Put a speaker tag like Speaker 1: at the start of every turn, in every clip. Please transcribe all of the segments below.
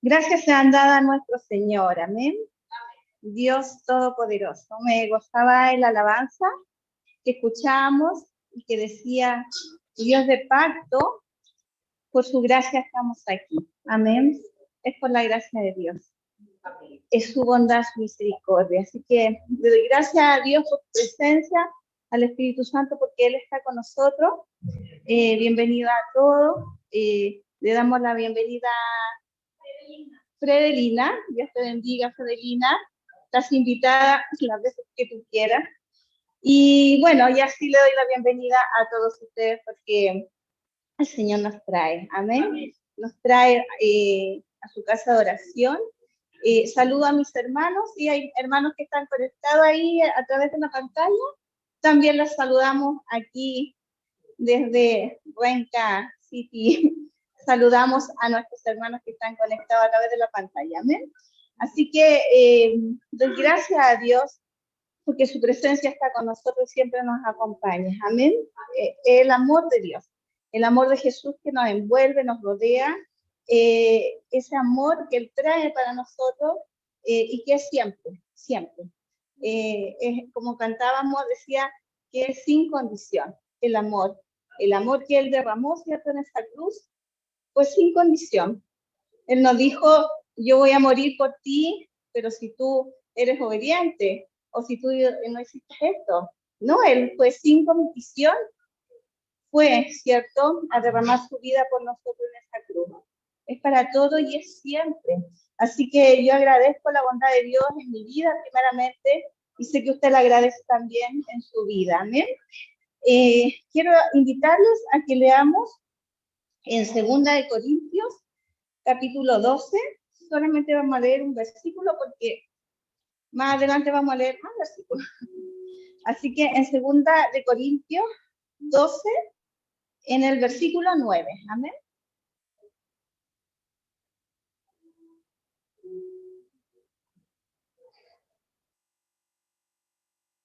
Speaker 1: Gracias sean dadas a nuestro Señor, amén. Dios Todopoderoso. Me gozaba en la alabanza que escuchábamos y que decía, Dios de pacto, por su gracia estamos aquí, amén. Es por la gracia de Dios. Es su bondad, su misericordia. Así que le doy gracias a Dios por su presencia, al Espíritu Santo porque Él está con nosotros. Bienvenido a todos. Le damos la bienvenida a Fredelina. Dios te bendiga, Fredelina. Estás invitada las veces que tú quieras. Y bueno, y así le doy la bienvenida a todos ustedes porque el Señor nos trae. Amén. Nos trae a su casa de oración. Saludo a mis hermanos y hay hermanos que están conectados ahí a través de una pantalla. También los saludamos aquí desde Renca City. Saludamos a nuestros hermanos que están conectados a través de la pantalla. Amén. Así que doy gracias a Dios porque su presencia está con nosotros y siempre nos acompaña. Amén. El amor de Dios, el amor de Jesús que nos envuelve, nos rodea, ese amor que Él trae para nosotros y que es siempre, siempre. Como cantábamos, decía que es sin condición el amor que Él derramó, ¿cierto?, en esa cruz, pues sin condición. Él nos dijo, yo voy a morir por ti, pero si tú eres obediente, o si tú no hiciste esto. No, Él fue sin condición, fue, ¿cierto?, a derramar su vida por nosotros en esa cruz. Es para todo y es siempre. Así que yo agradezco la bondad de Dios en mi vida, primeramente, y sé que usted la agradece también en su vida. Amén. Quiero invitarlos a que leamos en 2 de Corintios, capítulo 12. Solamente vamos a leer un versículo porque más adelante vamos a leer más versículos. Así que en 2 de Corintios 12, en el versículo 9. Amén.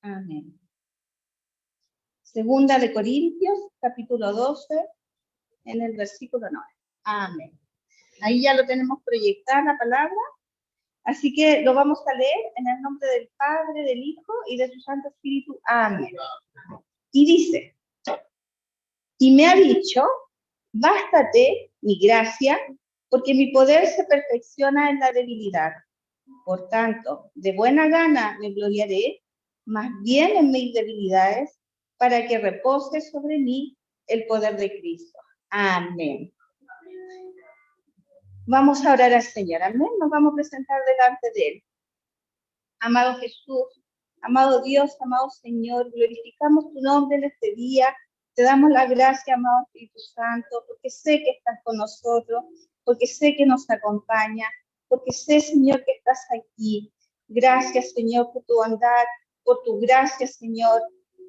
Speaker 1: Amén. 2 de Corintios, capítulo 12, en el versículo 9. Amén. Ahí ya lo tenemos proyectada la palabra. Así que lo vamos a leer en el nombre del Padre, del Hijo y de su Santo Espíritu. Amén. Y dice, y me ha dicho, bástate mi gracia, porque mi poder se perfecciona en la debilidad. Por tanto, de buena gana me gloriaré, más bien en mis debilidades, para que repose sobre mí el poder de Cristo. Amén. Vamos a orar al Señor. Amén. Nos vamos a presentar delante de Él. Amado Jesús, amado Dios, amado Señor, glorificamos tu nombre en este día. Te damos la gracia, amado Espíritu Santo, porque sé que estás con nosotros, porque sé que nos acompaña, porque sé, Señor, que estás aquí. Gracias, Señor, por tu bondad, por tu gracia, Señor,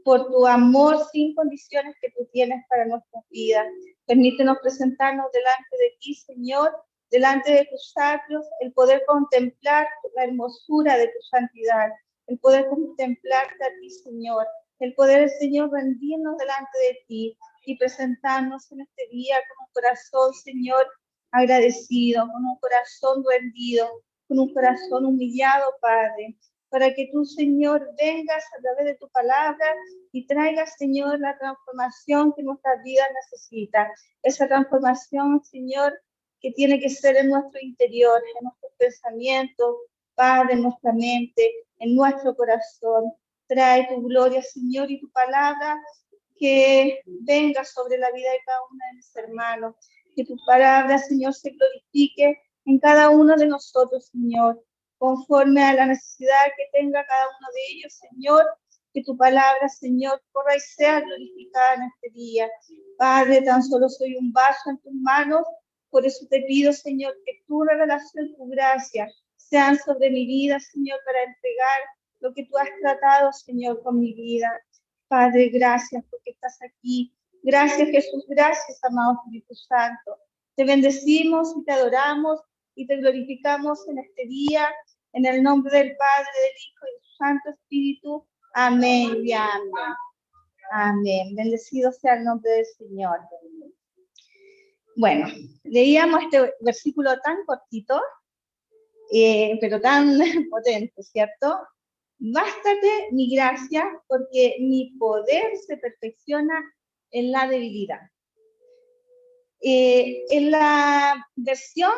Speaker 1: por tu amor sin condiciones que tú tienes para nuestras vidas. Permítenos presentarnos delante de ti, Señor, delante de tus atrios, el poder contemplar la hermosura de tu santidad, el poder contemplarte a ti, Señor, el poder, Señor, rendirnos delante de ti y presentarnos en este día con un corazón, Señor, agradecido, con un corazón rendido, con un corazón humillado, Padre, para que tú, Señor, vengas a través de tu palabra y traigas, Señor, la transformación que nuestras vidas necesitan. Esa transformación, Señor, que tiene que ser en nuestro interior, en nuestros pensamientos, Padre, en nuestra mente, en nuestro corazón. Trae tu gloria, Señor, y tu palabra que venga sobre la vida de cada uno de mis hermanos. Que tu palabra, Señor, se glorifique en cada uno de nosotros, Señor, conforme a la necesidad que tenga cada uno de ellos, Señor. Que tu palabra, Señor, corra y sea glorificada en este día. Padre, tan solo soy un vaso en tus manos. Por eso te pido, Señor, que tu revelación, tu gracia, sean sobre mi vida, Señor, para entregar lo que tú has tratado, Señor, con mi vida. Padre, gracias porque estás aquí. Gracias, Jesús. Gracias, amado Espíritu Santo. Te bendecimos y te adoramos y te glorificamos en este día, en el nombre del Padre, del Hijo y del Santo Espíritu. Amén y amén. Amén. Bendecido sea el nombre del Señor. Bueno, leíamos este versículo tan cortito, pero tan potente, ¿cierto? Bástate mi gracia, porque mi poder se perfecciona en la debilidad. En la versión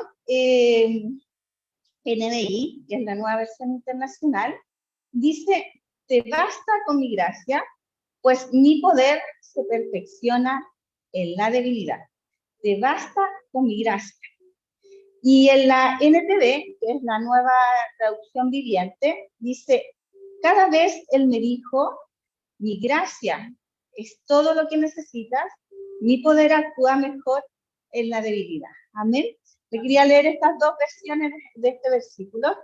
Speaker 1: NBI, que es la nueva versión internacional, dice, te basta con mi gracia, pues mi poder se perfecciona en la debilidad. Te basta con mi gracia. Y en la NTV, que es la nueva traducción viviente, dice, cada vez Él me dijo, mi gracia es todo lo que necesitas, mi poder actúa mejor en la debilidad. Amén. Le quería leer estas dos versiones de este versículo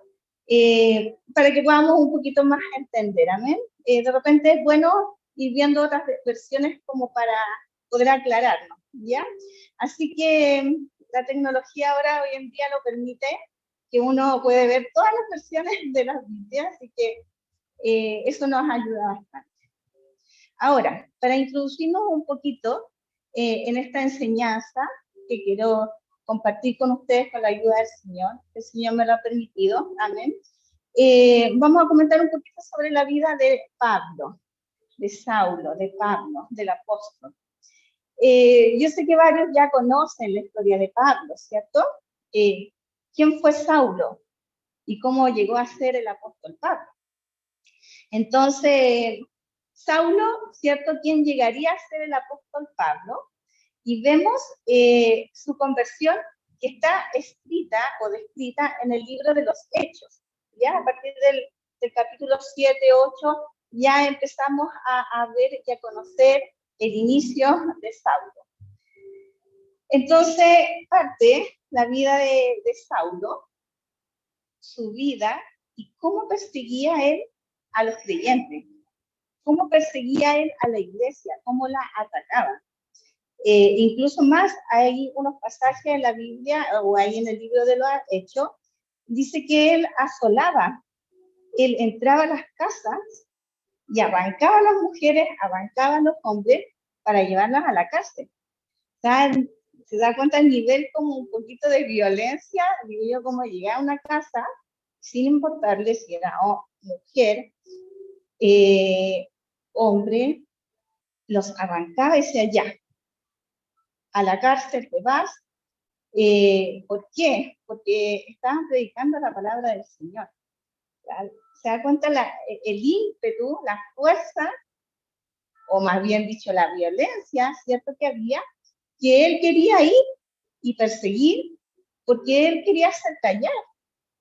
Speaker 1: para que podamos un poquito más entender. Amén. De repente es bueno ir viendo otras versiones como para poder aclararnos, ¿ya? Así que la tecnología ahora hoy en día lo permite, que uno puede ver todas las versiones de las Biblias, así que eso nos ayuda bastante. Ahora, para introducirnos un poquito en esta enseñanza que quiero compartir con ustedes con la ayuda del Señor, que el Señor me lo ha permitido, amén. Vamos a comentar un poquito sobre la vida de Pablo, de Saulo, de Pablo, del apóstol. Yo sé que varios ya conocen la historia de Pablo, ¿cierto? ¿Quién fue Saulo y cómo llegó a ser el apóstol Pablo? Entonces, Saulo, ¿cierto? ¿Quién llegaría a ser el apóstol Pablo? Y vemos su conversión que está escrita o descrita en el libro de los Hechos. ¿Ya? A partir del capítulo 7, 8, ya empezamos a ver y a conocer el inicio de Saulo. Entonces, parte la vida de Saulo, su vida y cómo perseguía él a los creyentes, cómo perseguía él a la iglesia, cómo la atacaba. Incluso más, hay unos pasajes en la Biblia, o ahí en el libro de los Hechos, dice que él asolaba, él entraba a las casas y arrancaba a las mujeres, arrancaba a los hombres para llevarlas a la cárcel. O sea, se da cuenta el nivel como un poquito de violencia, digo yo, como llegar a una casa, sin importarle si era mujer, hombre, los arrancaba y decía, ya, a la cárcel te vas. ¿Por qué? Porque estaban predicando la palabra del Señor. Se da cuenta el ímpetu, la fuerza, o más bien dicho, la violencia, ¿cierto? Que había, que él quería ir y perseguir, porque él quería hacer callar,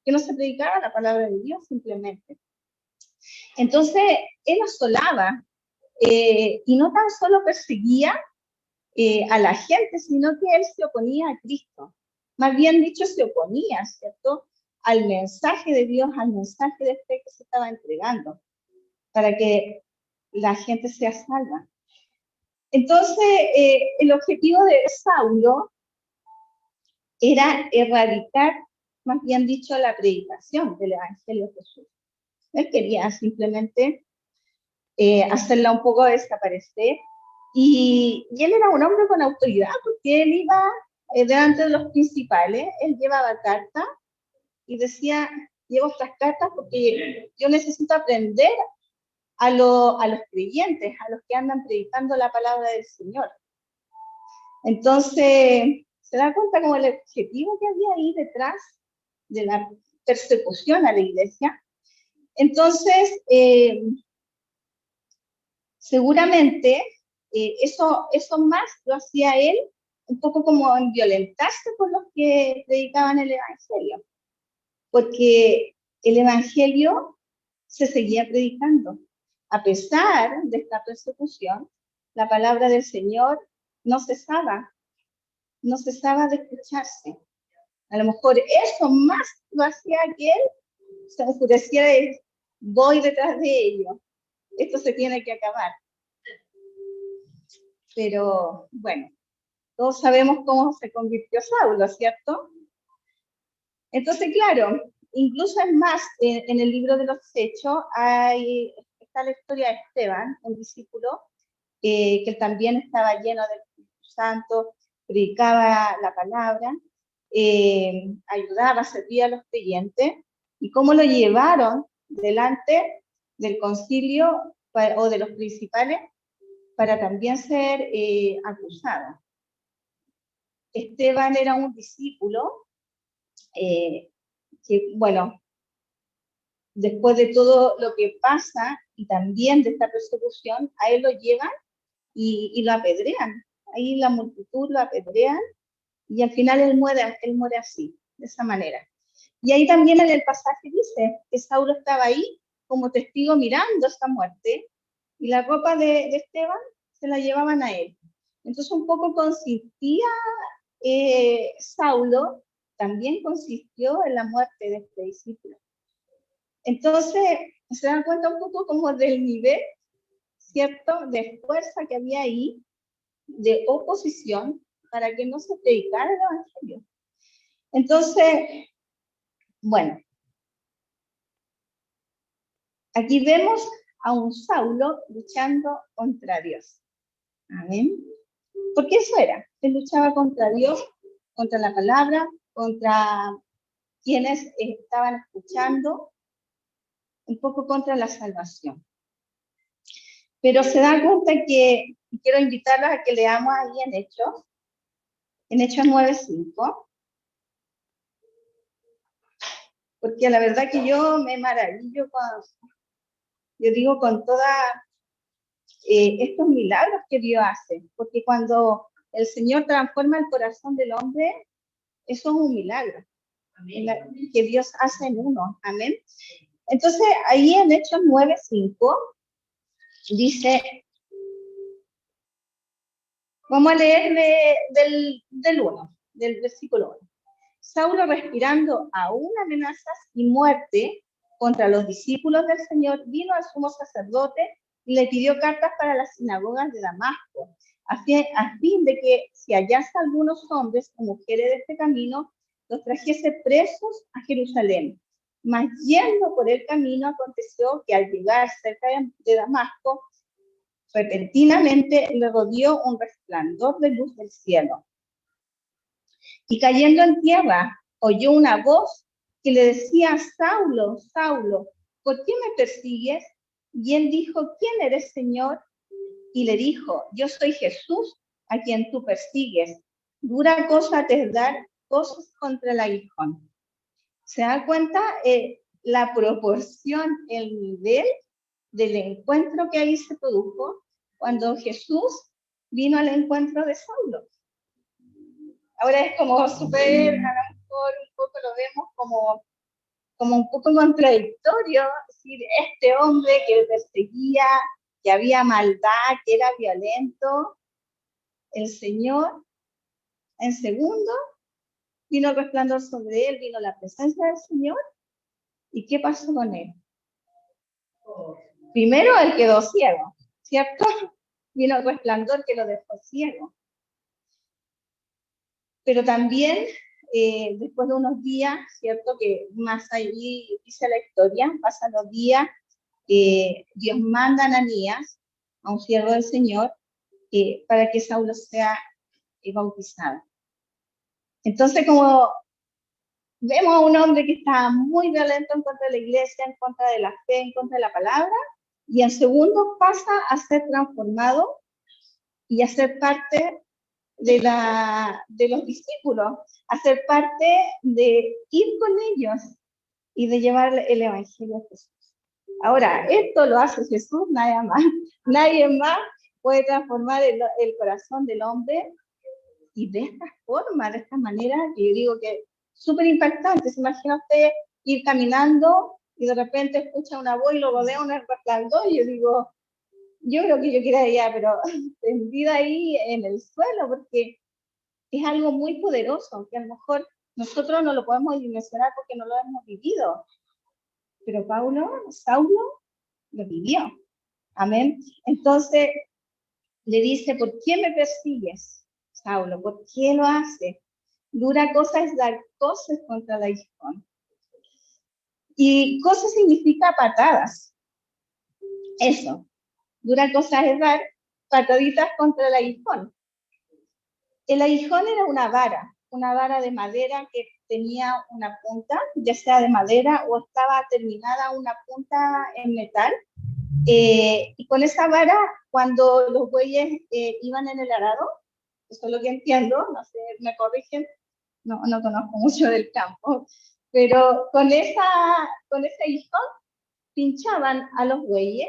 Speaker 1: que no se predicara la palabra de Dios simplemente. Entonces, él asolaba, y no tan solo perseguía a la gente, sino que él se oponía a Cristo. Más bien dicho, se oponía, ¿cierto?, al mensaje de Dios, al mensaje de fe que se estaba entregando, para que la gente sea salva. Entonces, el objetivo de Saulo era erradicar, más bien dicho, la predicación del Evangelio de Jesús. Él quería simplemente hacerla un poco desaparecer. Y él era un hombre con autoridad, porque él iba delante de los principales, él llevaba cartas y decía, llevo estas cartas porque yo necesito aprender a los creyentes, a los que andan predicando la palabra del Señor. Entonces, se da cuenta como el objetivo que había ahí detrás de la persecución a la iglesia. Entonces, seguramente eso más lo hacía él un poco como en violentarse por los que predicaban el Evangelio, porque el Evangelio se seguía predicando. A pesar de esta persecución, la palabra del Señor no cesaba de escucharse. A lo mejor eso más lo hacía que él se enfureciera y voy detrás de ellos. Esto se tiene que acabar. Pero bueno, todos sabemos cómo se convirtió Saulo, ¿cierto? Entonces, claro, incluso es más, en el libro de los Hechos está la historia de Esteban, un discípulo que también estaba lleno del Espíritu Santo, predicaba la palabra, ayudaba, servía a los creyentes, y cómo lo llevaron delante del concilio o de los principales para también ser acusado. Esteban era un discípulo que, bueno, después de todo lo que pasa y también de esta persecución, a él lo llevan y lo apedrean. Ahí la multitud lo apedrean y al final él muere así, de esa manera. Y ahí también en el pasaje dice que Saulo estaba ahí como testigo mirando esta muerte y la ropa de Esteban se la llevaban a él. Entonces un poco consistía Saulo, también consistió en la muerte de este discípulo. Entonces se dan cuenta un poco como del nivel, ¿cierto?, de fuerza que había ahí, de oposición, para que no se predicara el evangelio. Entonces, bueno, aquí vemos a un Saulo luchando contra Dios. Amén. Porque eso era, él luchaba contra Dios, contra la palabra, contra quienes estaban escuchando, un poco contra la salvación. Pero se da cuenta que, y quiero invitarlos a que leamos ahí en Hechos 9:5, porque la verdad que yo me maravillo con todos estos milagros que Dios hace, porque cuando el Señor transforma el corazón del hombre, eso es un milagro que Dios hace en uno. Amén. Entonces, ahí en Hechos 9:5 dice, vamos a leer del 1, del versículo 1. Saulo, respirando aún amenazas y muerte contra los discípulos del Señor, vino al sumo sacerdote y le pidió cartas para las sinagogas de Damasco, a fin de que si hallase algunos hombres o mujeres de este camino, los trajese presos a Jerusalén. Mas yendo por el camino, aconteció que al llegar cerca de Damasco, repentinamente le rodeó un resplandor de luz del cielo. Y cayendo en tierra, oyó una voz que le decía: Saulo, Saulo, ¿por qué me persigues? Y él dijo: ¿quién eres, Señor? Y le dijo: yo soy Jesús, a quien tú persigues. Dura cosa te es dar cosas contra el aguijón. ¿Se da cuenta la proporción, el nivel del encuentro que ahí se produjo cuando Jesús vino al encuentro de Saulo? Ahora es como súper, a lo mejor un poco lo vemos como un poco contradictorio, es decir, este hombre que perseguía, que había maldad, que era violento, el Señor, en segundo, vino el resplandor sobre él, vino la presencia del Señor, ¿y qué pasó con él? Primero él quedó ciego, ¿cierto? Vino el resplandor que lo dejó ciego. Pero también, después de unos días, ¿cierto? Que más allí dice la historia, pasan los días, Dios manda a Ananías, a un siervo del Señor, para que Saulo sea bautizado. Entonces, como vemos a un hombre que está muy violento en contra de la iglesia, en contra de la fe, en contra de la palabra, y en segundos pasa a ser transformado y a ser parte de los discípulos, a ser parte de ir con ellos y de llevar el evangelio a Jesús. Ahora, esto lo hace Jesús, nada más. Nadie más puede transformar el corazón del hombre, y de esta forma, de esta manera, que yo digo que es súper impactante. ¿Se imagina usted ir caminando y de repente escucha una voz y lo rodea un resplandor? Y yo digo, yo creo que yo quedaría, pero tendida ahí en el suelo, porque es algo muy poderoso, que a lo mejor nosotros no lo podemos dimensionar porque no lo hemos vivido. Pero Saulo lo vivió. Amén. Entonces le dice: ¿por qué me persigues, Saulo? ¿Por qué lo haces? Dura cosa es dar cosas contra el aguijón. Y cosas significa patadas. Eso. Dura cosa es dar pataditas contra el aguijón. El aguijón era una vara una vara de madera que tenía una punta, ya sea de madera o estaba terminada una punta en metal. Y con esa vara, cuando los bueyes iban en el arado, eso es lo que entiendo, no sé, me corrigen, no conozco mucho del campo, pero con ese aguijón pinchaban a los bueyes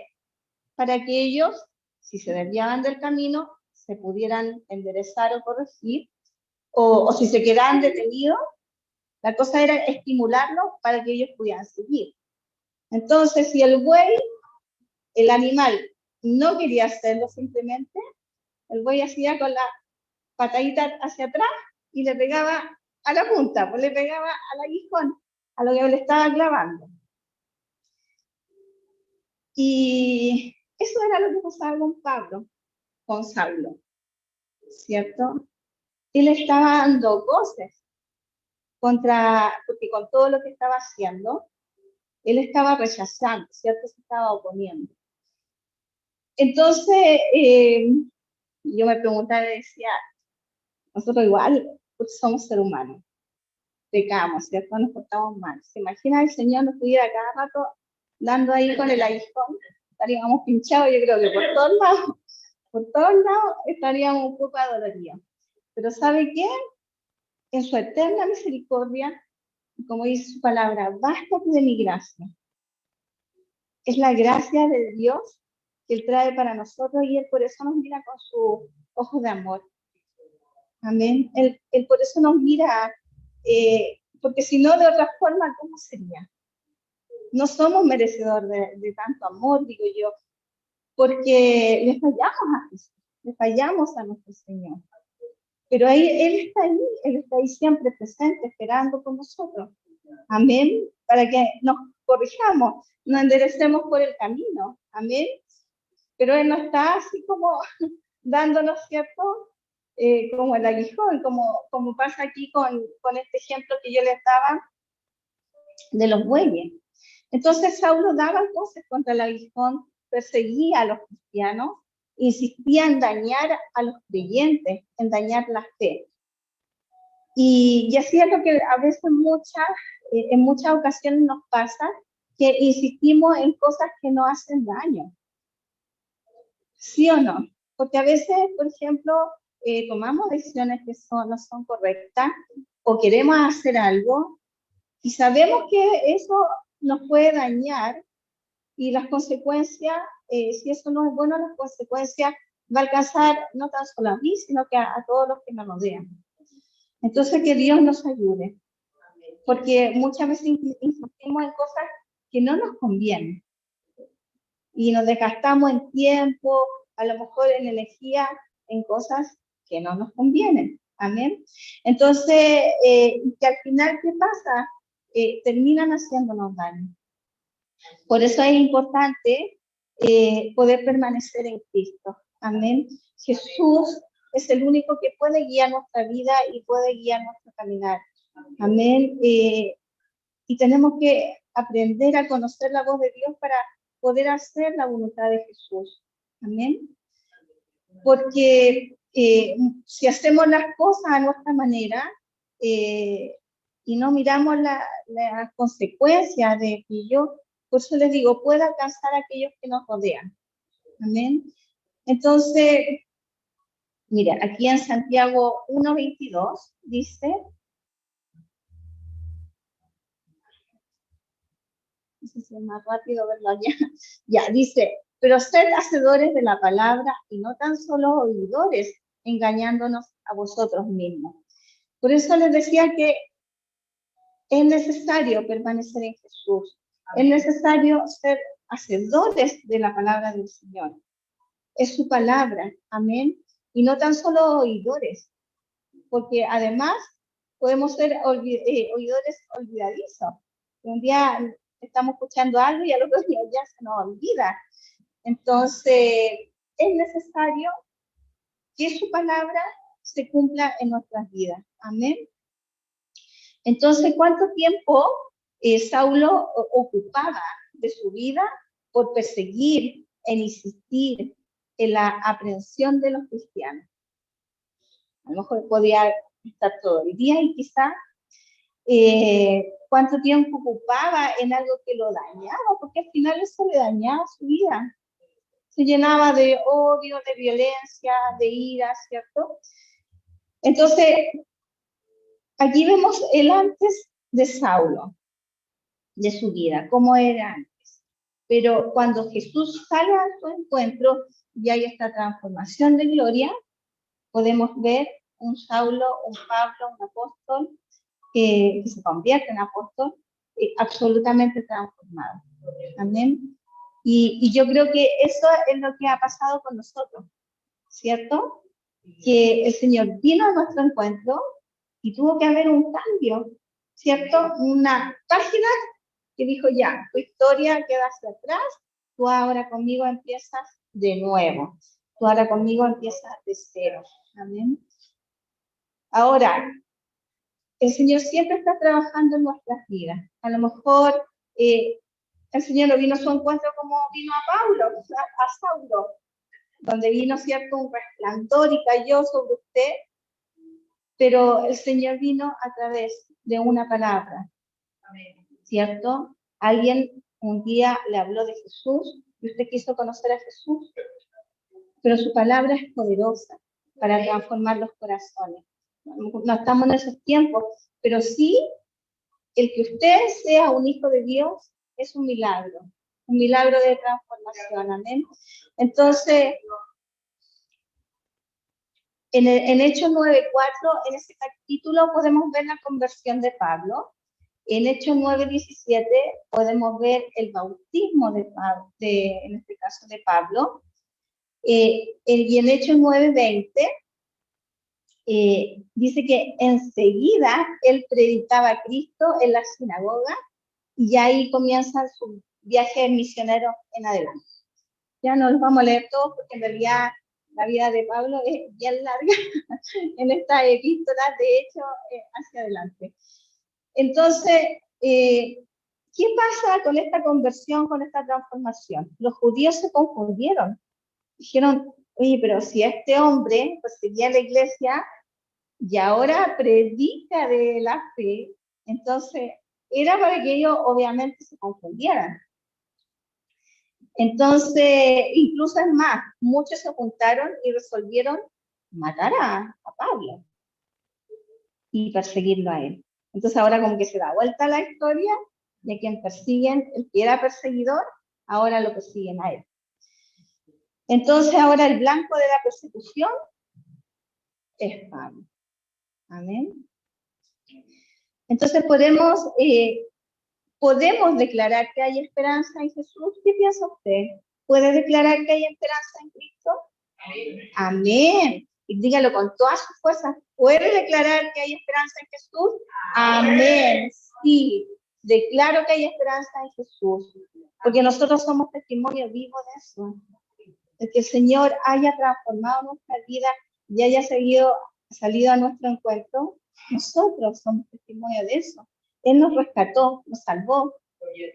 Speaker 1: para que ellos, si se desviaban del camino, se pudieran enderezar o corregir, o si se quedaban detenidos, la cosa era estimularlos para que ellos pudieran seguir. Entonces, si el buey, el animal, no quería hacerlo simplemente, el buey hacía con la patadita hacia atrás y le pegaba a la punta, pues le pegaba al aguijón, a lo que le estaba clavando. Y eso era lo que pasaba con Pablo, con Saulo, ¿cierto? Él estaba dando voces porque con todo lo que estaba haciendo, él estaba rechazando, ¿cierto? Se estaba oponiendo. Entonces, yo me preguntaba y decía, nosotros igual pues somos seres humanos, pecamos, ¿cierto? Nos portamos mal. ¿Se imagina el Señor nos pudiera cada rato dando ahí con el aguijón? Estaríamos pinchados, yo creo que por todos lados estaríamos un poco adoloridos. Pero ¿sabe qué? En su eterna misericordia, como dice su palabra, bástate de mi gracia. Es la gracia de Dios que Él trae para nosotros y Él por eso nos mira con sus ojos de amor. Amén. Él por eso nos mira, porque si no, de otra forma, ¿cómo sería? No somos merecedores de tanto amor, digo yo, porque le fallamos a Jesús, le fallamos a nuestro Señor. Pero Él está ahí siempre presente, esperando con nosotros. Amén. Para que nos corrijamos, nos enderecemos por el camino. Amén. Pero Él no está así como dándonos, ¿cierto? Como el aguijón, como pasa aquí con este ejemplo que yo les daba de los bueyes. Entonces Saulo daba voces contra el aguijón, perseguía a los cristianos, insistía en dañar a los creyentes, en dañar la fe. Y así es lo que a veces en muchas ocasiones nos pasa, que insistimos en cosas que no hacen daño. ¿Sí o no? Porque a veces, por ejemplo, tomamos decisiones que no son correctas o queremos hacer algo y sabemos que eso nos puede dañar y las consecuencias, si eso no es bueno, las consecuencias va a alcanzar no tan solo a mí, sino que a todos los que me rodean. Entonces, que Dios nos ayude, porque muchas veces insistimos en cosas que no nos convienen y nos desgastamos en tiempo, a lo mejor en energía, en cosas que no nos convienen. Amén. Entonces, que al final, ¿qué pasa? Terminan haciéndonos daño. Por eso es importante poder permanecer en Cristo. Amén. Jesús es el único que puede guiar nuestra vida y puede guiar nuestro caminar. Amén. Y tenemos que aprender a conocer la voz de Dios para poder hacer la voluntad de Jesús. Amén. Porque si hacemos las cosas a nuestra manera y no miramos las consecuencias de ello, por eso les digo, puede alcanzar a aquellos que nos rodean. Amén. Entonces, mira, aquí en Santiago 1:22 dice, no sé si es más rápido verlo allá, ya dice, pero sed hacedores de la palabra y no tan solo oidores, engañándonos a vosotros mismos. Por eso les decía que es necesario permanecer en Jesús, es necesario ser hacedores de la palabra del Señor. Es su palabra, amén, y no tan solo oidores, porque además podemos ser oidores olvidadizos. Un día estamos escuchando algo y al otro día ya se nos olvida. Entonces, es necesario que su palabra se cumpla en nuestras vidas. Amén. Entonces, ¿cuánto tiempo Saulo ocupaba de su vida por perseguir e insistir en la aprehensión de los cristianos? A lo mejor podía estar todo el día y quizá cuánto tiempo ocupaba en algo que lo dañaba, porque al final eso le dañaba su vida. Se llenaba de odio, de violencia, de ira, ¿cierto? Entonces, aquí vemos el antes de Saulo, de su vida, cómo era antes. Pero cuando Jesús sale a su encuentro y hay esta transformación de gloria, podemos ver un Saulo, un Pablo, un apóstol, que se convierte en apóstol, absolutamente transformado. Amén. Y yo creo que eso es lo que ha pasado con nosotros, ¿cierto? Que el Señor vino a nuestro encuentro y tuvo que haber un cambio, ¿cierto? Una página que dijo ya, tu historia queda hacia atrás, tú ahora conmigo empiezas de nuevo, tú ahora conmigo empiezas de cero. Amén. Ahora, el Señor siempre está trabajando en nuestras vidas. A lo mejor el Señor no vino a su encuentro como vino a Pablo, a Saulo, donde vino, ¿cierto?, un resplandor y cayó sobre usted, pero el Señor vino a través de una palabra, ¿cierto? Alguien un día le habló de Jesús y usted quiso conocer a Jesús, pero su palabra es poderosa para transformar los corazones. No estamos en esos tiempos, pero sí, el que usted sea un hijo de Dios es un milagro de transformación, amén. Entonces, en Hechos 9:4, en ese capítulo podemos ver la conversión de Pablo. En Hechos 9:17 podemos ver el bautismo de Pablo, en este caso de Pablo. Y en Hechos 9:20 dice que enseguida él predicaba a Cristo en la sinagoga y ahí comienza su viaje misionero en adelante. Ya no los vamos a leer todos porque en realidad la vida de Pablo es bien larga en esta epístola, de hecho, hacia adelante. Entonces, ¿qué pasa con esta conversión, con esta transformación? Los judíos se confundieron. Dijeron, oye, pero si este hombre perseguía la iglesia y ahora predica de la fe, entonces era para que ellos obviamente se confundieran. Entonces, incluso es más, muchos se juntaron y resolvieron matar a Pablo y perseguirlo a él. Entonces ahora como que se da vuelta la historia de quien persiguen, el que era perseguidor, ahora lo persiguen a él. Entonces ahora el blanco de la persecución es Pablo. Amén. Entonces podemos declarar que hay esperanza en Jesús. ¿Qué piensa usted? ¿Puede declarar que hay esperanza en Cristo? Amén. Amén. Y dígalo con todas sus fuerzas. ¿Puede declarar que hay esperanza en Jesús? Amén. Sí, declaro que hay esperanza en Jesús. Porque nosotros somos testimonio vivo de eso. De que el Señor haya transformado nuestra vida y haya salido a nuestro encuentro. Nosotros somos testimonio de eso. Él nos rescató, nos salvó.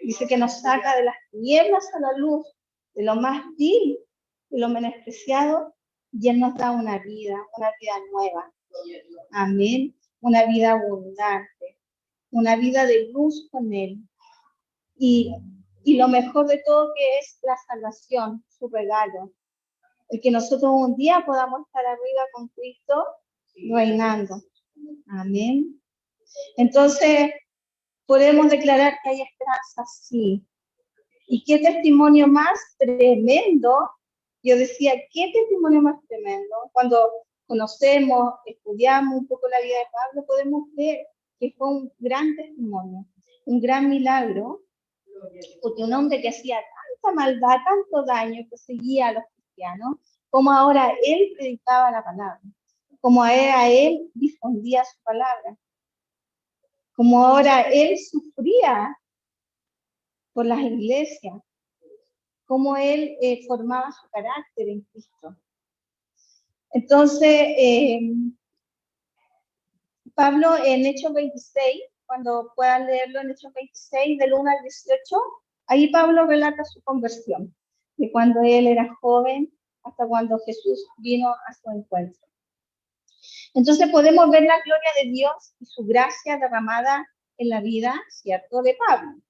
Speaker 1: Dice que nos saca de las tinieblas a la luz, de lo más vil, de lo menospreciado, y Él nos da una vida nueva. Amén. Una vida abundante, una vida de luz con Él. Y lo mejor de todo que es la salvación, su regalo. El que nosotros un día podamos estar arriba con Cristo reinando. Amén. Entonces, podemos declarar que hay esperanza, sí. ¿Y qué testimonio más tremendo? Yo decía, ¿qué testimonio más tremendo? Cuando conocemos, estudiamos un poco la vida de Pablo, podemos ver que fue un gran testimonio, un gran milagro, porque un hombre que hacía tanta maldad, tanto daño, que seguía a los cristianos, como ahora él predicaba la palabra, como a él difundía su palabra, como ahora él sufría por las iglesias, como él formaba su carácter en Cristo. Entonces, Pablo en Hechos 26, cuando puedan leerlo en Hechos 26, del 1 al 18, ahí Pablo relata su conversión, de cuando él era joven hasta cuando Jesús vino a su encuentro. Entonces podemos ver la gloria de Dios y su gracia derramada en la vida, ¿cierto?, de Pablo,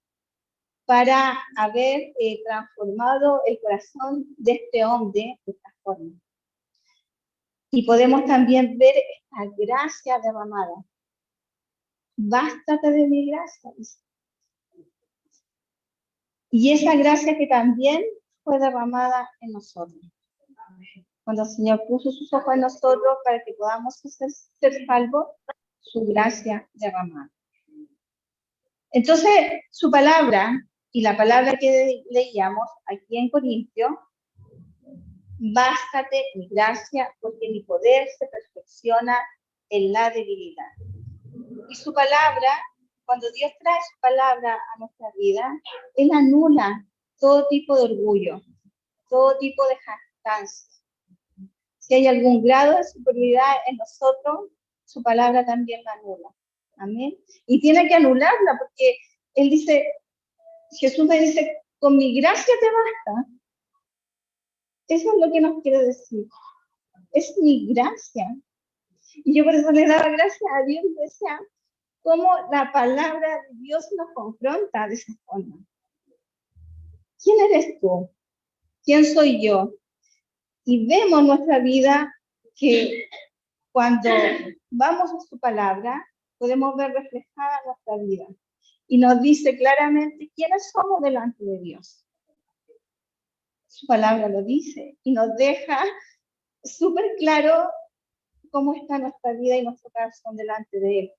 Speaker 1: para haber transformado el corazón de este hombre de esta forma. Y podemos también ver esta gracia derramada. Bástate de mi gracia. Y esa gracia que también fue derramada en nosotros. Cuando el Señor puso sus ojos en nosotros para que podamos ser salvos, su gracia derramada. Entonces, su palabra y la palabra que leíamos aquí en Corintios, bástate mi gracia, porque mi poder se perfecciona en la debilidad. Y su palabra, cuando Dios trae su palabra a nuestra vida, Él anula todo tipo de orgullo, todo tipo de jactancia. Si hay algún grado de superioridad en nosotros, su palabra también la anula. Amén. Y tiene que anularla porque Él dice, Jesús me dice, con mi gracia te basta. Eso es lo que nos quiere decir. Es mi gracia. Y yo por eso le daba gracias a Dios y decía, cómo la palabra de Dios nos confronta de esa forma. ¿Quién eres tú? ¿Quién soy yo? Y vemos nuestra vida que cuando vamos a su palabra, podemos ver reflejada nuestra vida. Y nos dice claramente quiénes somos delante de Dios. Su palabra lo dice y nos deja súper claro cómo está nuestra vida y nuestro corazón delante de Él.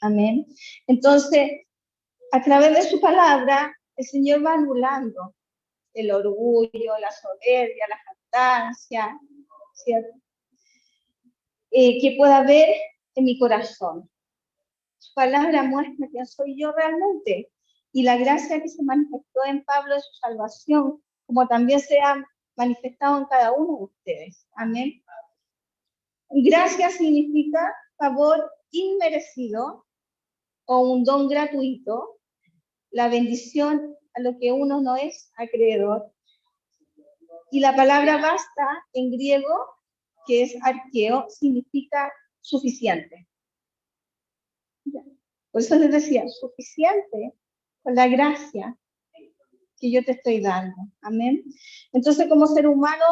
Speaker 1: Amén. Entonces, a través de su palabra, el Señor va anulando el orgullo, la soberbia, la jactancia, ¿cierto? Que pueda haber en mi corazón. Su palabra muestra quién soy yo realmente y la gracia que se manifestó en Pablo de su salvación, como también se ha manifestado en cada uno de ustedes. Amén. Gracia significa favor inmerecido o un don gratuito, la bendición a lo que uno no es acreedor. Y la palabra basta en griego, que es arqueo, significa suficiente. Por eso les decía, suficiente con la gracia que yo te estoy dando. Amén. Entonces, como ser humano,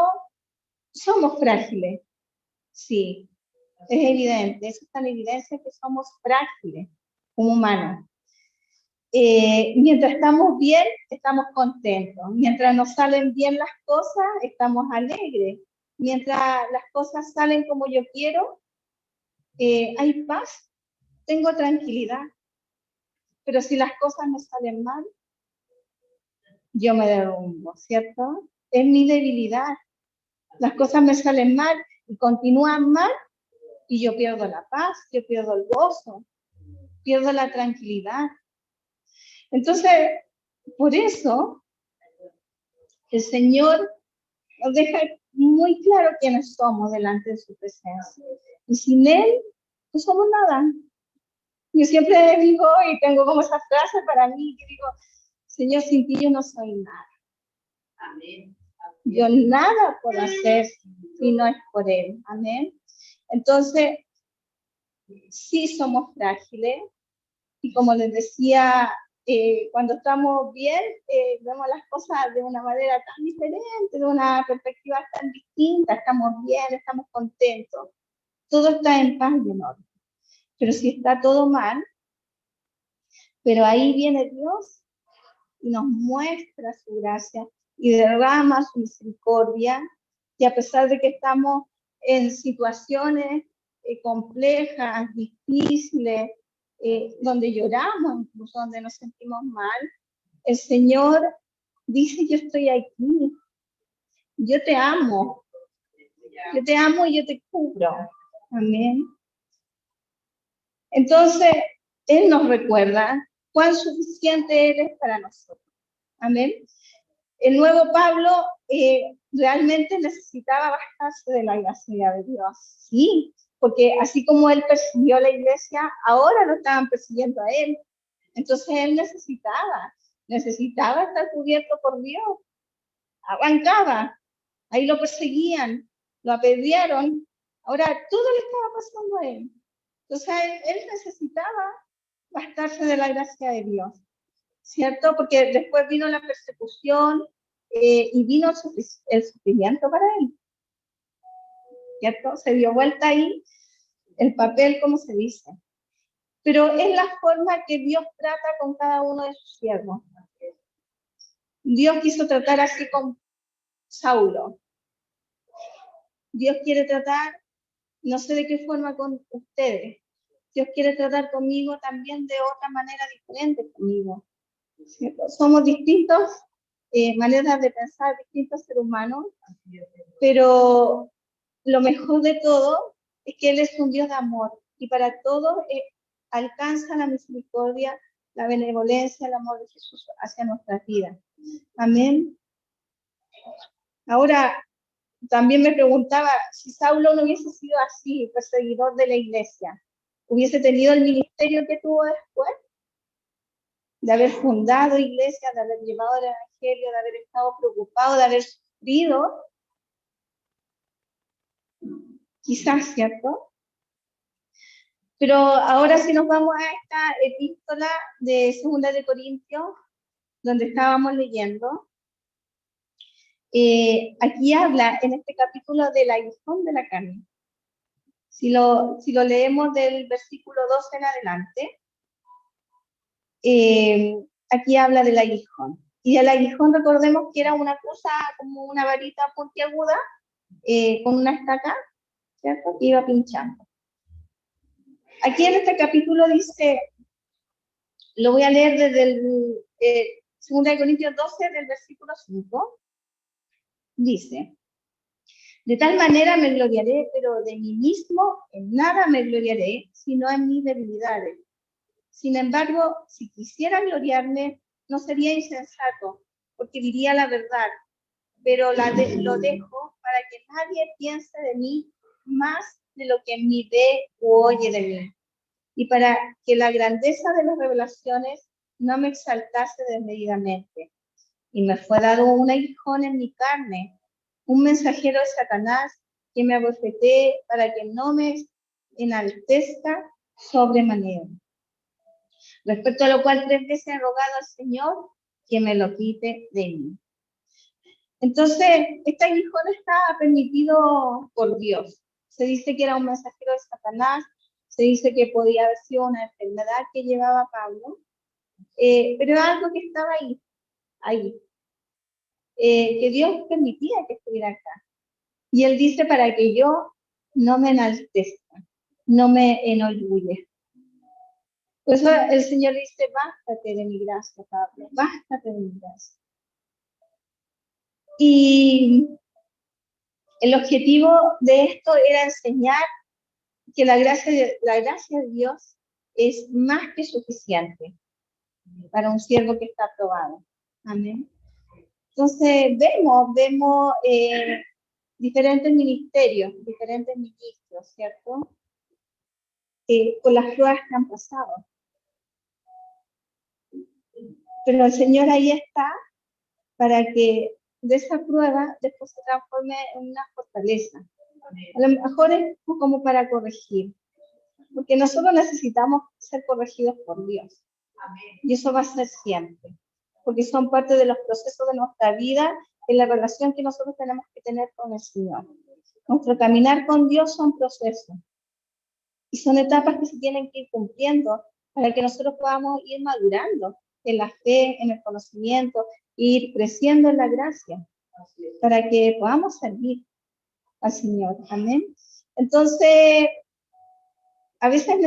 Speaker 1: somos frágiles. Sí, es evidente. Eso está en evidencia que somos frágiles como humanos. Mientras estamos bien, estamos contentos. Mientras nos salen bien las cosas, estamos alegres. Mientras las cosas salen como yo quiero, hay paz, tengo tranquilidad. Pero si las cosas me salen mal, yo me derrumbo, ¿cierto? Es mi debilidad. Las cosas me salen mal y continúan mal y yo pierdo la paz, yo pierdo el gozo, pierdo la tranquilidad. Entonces, por eso, el Señor nos deja muy claro quiénes somos delante de su presencia. Y sin Él, no somos nada. Yo siempre digo, y tengo como esa frase para mí, que digo, Señor, sin ti yo no soy nada. Amén. Yo nada puedo hacer si no es por Él. Amén. Entonces, sí somos frágiles. Y como les decía, cuando estamos bien, vemos las cosas de una manera tan diferente, de una perspectiva tan distinta. Estamos bien, estamos contentos. Todo está en paz y en orden. Pero si está todo mal, pero ahí viene Dios y nos muestra su gracia y derrama su misericordia, y a pesar de que estamos en situaciones complejas, difíciles, donde lloramos, incluso donde nos sentimos mal, el Señor dice, yo estoy aquí, yo te amo y yo te cubro. Amén. Entonces, Él nos recuerda cuán suficiente Él es para nosotros. Amén. El nuevo Pablo realmente necesitaba bastarse de la gracia de Dios. Sí, porque así como él persiguió a la iglesia, ahora lo estaban persiguiendo a él. Entonces él necesitaba estar cubierto por Dios. Arrancaba, ahí lo perseguían, lo apedrearon Ahora, todo le estaba pasando a él. Entonces, él necesitaba bastarse de la gracia de Dios, ¿cierto? Porque después vino la persecución y vino el sufrimiento para él, ¿cierto? Se dio vuelta ahí el papel, como se dice. Pero es la forma que Dios trata con cada uno de sus siervos. Dios quiso tratar así con Saulo. Dios quiere tratar, no sé de qué forma con ustedes. Dios quiere tratar conmigo también de otra manera diferente conmigo, ¿cierto? Somos distintos, maneras de pensar, distintos seres humanos, pero lo mejor de todo es que Él es un Dios de amor y para todos alcanza la misericordia, la benevolencia, el amor de Jesús hacia nuestras vidas. Amén. Ahora, también me preguntaba si Saulo no hubiese sido así, perseguidor de la iglesia, hubiese tenido el ministerio que tuvo después, de haber fundado iglesias, de haber llevado el evangelio, de haber estado preocupado, de haber sufrido, quizás, ¿cierto? Pero ahora si nos vamos a esta epístola de 2 de Corintios, donde estábamos leyendo, aquí habla en este capítulo del aguijón de la carne. Si lo leemos del versículo 12 en adelante, aquí habla del aguijón. Y el aguijón, recordemos que era una cosa como una varita puntiaguda con una estaca, ¿cierto? Que iba pinchando. Aquí en este capítulo dice, lo voy a leer desde el 2 de Corintios 12, del versículo 5, dice, de tal manera me gloriaré, pero de mí mismo en nada me gloriaré, sino en mis debilidades. Sin embargo, si quisiera gloriarme, no sería insensato, porque diría la verdad, pero lo dejo para que nadie piense de mí más de lo que en mí ve o oye de mí, y para que la grandeza de las revelaciones no me exaltase desmedidamente. Y me fue dado un aguijón en mi carne, un mensajero de Satanás que me abofeté para que no me enaltezca sobremanera. Respecto a lo cual 3 veces he rogado al Señor que me lo quite de mí. Entonces, este aguijón está permitido por Dios. Se dice que era un mensajero de Satanás, se dice que podía haber sido una enfermedad que llevaba a Pablo, pero era algo que estaba ahí, que Dios permitía que estuviera acá. Y Él dice para que yo no me enaltezca, no me enorgullezca. Por eso el Señor dice, bástate de mi gracia, Pablo, bástate de mi gracia. Y el objetivo de esto era enseñar que la gracia de Dios es más que suficiente para un siervo que está aprobado. Amén. Entonces, vemos diferentes ministerios, diferentes ministros, ¿cierto? Con las pruebas que han pasado. Pero el Señor ahí está para que de esa prueba después se transforme en una fortaleza. A lo mejor es como para corregir, porque nosotros necesitamos ser corregidos por Dios. Y eso va a ser siempre, porque son parte de los procesos de nuestra vida en la relación que nosotros tenemos que tener con el Señor. Nuestro caminar con Dios son procesos y son etapas que se tienen que ir cumpliendo para que nosotros podamos ir madurando en la fe, en el conocimiento, ir creciendo en la gracia, para que podamos servir al Señor. Amén. Entonces, a veces es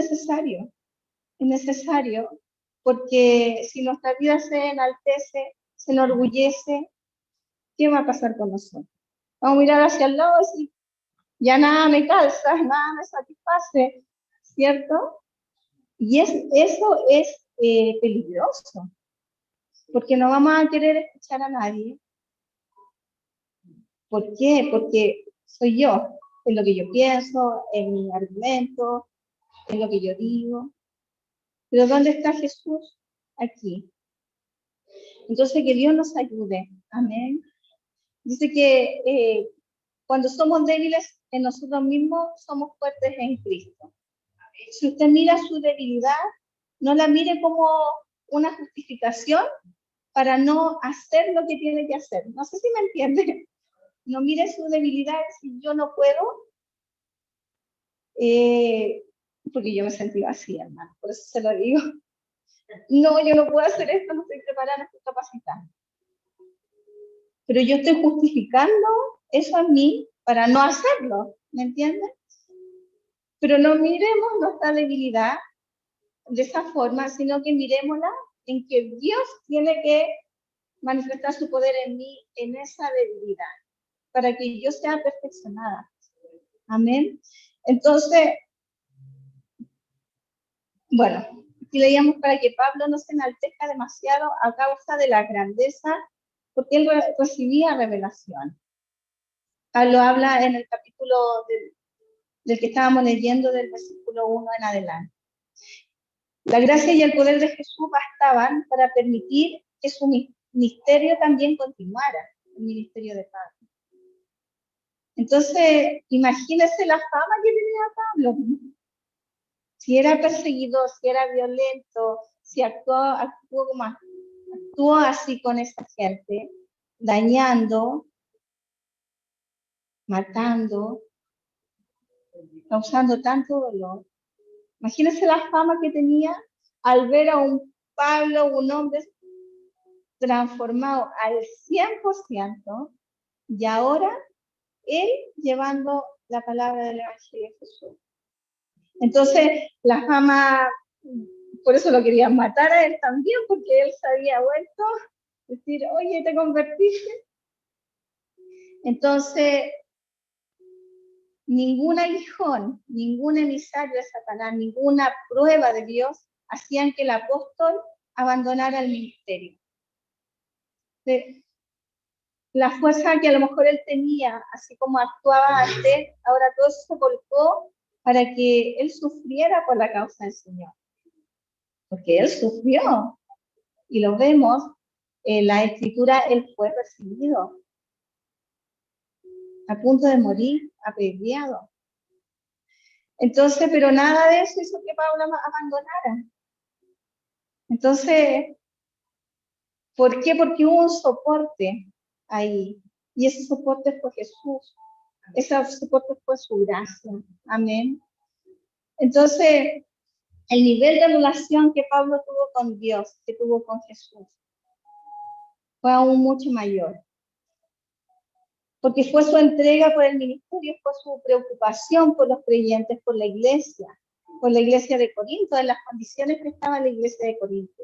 Speaker 1: necesario, porque si nuestra vida se enaltece, se enorgullece, ¿qué va a pasar con nosotros? Vamos a mirar hacia el lado y decir, ya nada me calza, nada me satisface, ¿cierto? Y eso es peligroso, porque no vamos a querer escuchar a nadie. ¿Por qué? Porque soy yo, es lo que yo pienso, es mi argumento, es lo que yo digo. Pero ¿dónde está Jesús? Aquí. Entonces, que Dios nos ayude. Amén. Dice que cuando somos débiles, en nosotros mismos somos fuertes en Cristo. Si usted mira su debilidad, no la mire como una justificación para no hacer lo que tiene que hacer. No sé si me entiende. No mire su debilidad si yo no puedo, porque yo me sentí vacía, hermano, por eso se lo digo. No, yo no puedo hacer esto, no estoy preparada, no estoy capacitada. Pero yo estoy justificando eso en mí para no hacerlo, ¿me entiendes? Pero no miremos nuestra debilidad de esa forma, sino que miremosla en que Dios tiene que manifestar su poder en mí, en esa debilidad, para que yo sea perfeccionada. Amén. Entonces, bueno, aquí leíamos para que Pablo no se enaltezca demasiado a causa de la grandeza, porque él recibía revelación. Pablo habla en el capítulo del que estábamos leyendo, del versículo 1 en adelante. La gracia y el poder de Jesús bastaban para permitir que su ministerio también continuara, el ministerio de Pablo. Entonces, imagínese la fama que tenía Pablo. Si era perseguidor, si era violento, si actuó así con esa gente, dañando, matando, causando tanto dolor. Imagínense la fama que tenía al ver a un Pablo, un hombre transformado al 100%, y ahora él llevando la palabra del Evangelio de Jesús. Entonces, la fama, por eso lo querían matar a él también, porque él se había vuelto a decir, oye, te convertiste. Entonces, ningún aguijón, ningún emisario de Satanás, ninguna prueba de Dios hacían que el apóstol abandonara el ministerio. La fuerza que a lo mejor él tenía, así como actuaba antes, ahora todo eso se volcó para que él sufriera por la causa del Señor. Porque él sufrió, y lo vemos en la Escritura, él fue perseguido, a punto de morir, apedreado. Entonces, pero nada de eso hizo que Pablo abandonara. Entonces, ¿por qué? Porque hubo un soporte ahí, y ese soporte fue Jesús, ese soporte fue su gracia. Amén. Entonces, el nivel de relación que Pablo tuvo con Dios, que tuvo con Jesús, fue aún mucho mayor. Porque fue su entrega por el ministerio, fue su preocupación por los creyentes, por la iglesia de Corinto, en las condiciones que estaba la iglesia de Corinto.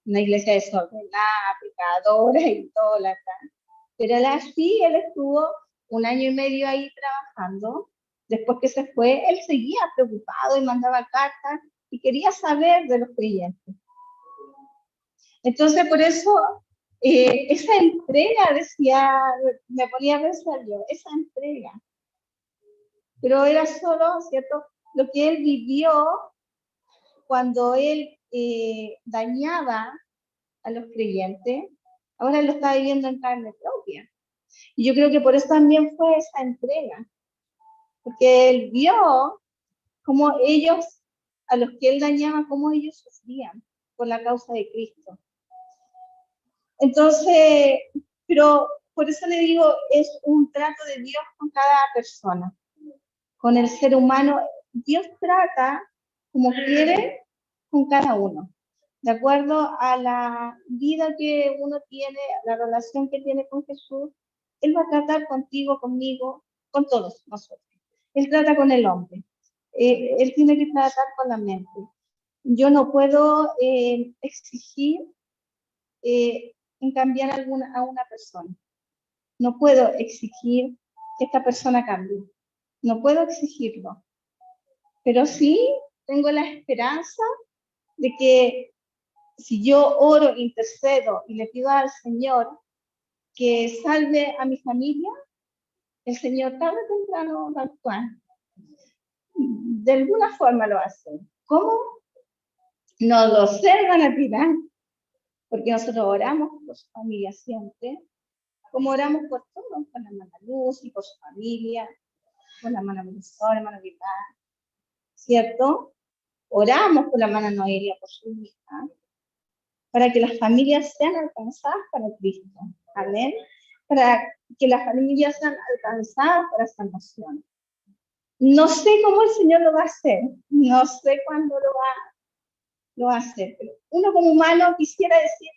Speaker 1: Una iglesia desordenada, pecadora y todo la tal. Pero así él estuvo 1 año y medio ahí trabajando. Después que se fue, él seguía preocupado y mandaba cartas y quería saber de los creyentes. Entonces, por eso, esa entrega, decía, me ponía a pensar yo, esa entrega. Pero era solo, ¿cierto?, lo que él vivió cuando él dañaba a los creyentes, ahora lo está viviendo en carne propia. Y yo creo que por eso también fue esa entrega, porque él vio cómo ellos, a los que él dañaba, cómo ellos sufrían por la causa de Cristo. Entonces, pero por eso le digo, es un trato de Dios con cada persona, con el ser humano. Dios trata como quiere con cada uno, de acuerdo a la vida que uno tiene, la relación que tiene con Jesús. Él va a tratar contigo, conmigo, con todos nosotros. Él trata con el hombre. Él tiene que tratar con la mente. Yo no puedo exigir en cambiar a una persona. No puedo exigir que esta persona cambie. No puedo exigirlo. Pero sí tengo la esperanza de que si yo oro, intercedo y le pido al Señor que salve a mi familia, el Señor tarde o temprano va a actuar. De alguna forma lo hace. ¿Cómo? No lo sé, hermana Pilar, porque nosotros oramos por su familia siempre, como oramos por todos, por la hermana Luz y por su familia. por la hermana Marisol, hermano Vital, ¿cierto? Oramos por la hermana Noelia, por su hija, para que las familias sean alcanzadas para Cristo. Amén. Para que las familias sean alcanzadas para salvación. No sé cómo el Señor lo va a hacer, no sé cuándo lo va a hacer, pero uno como humano quisiera decir,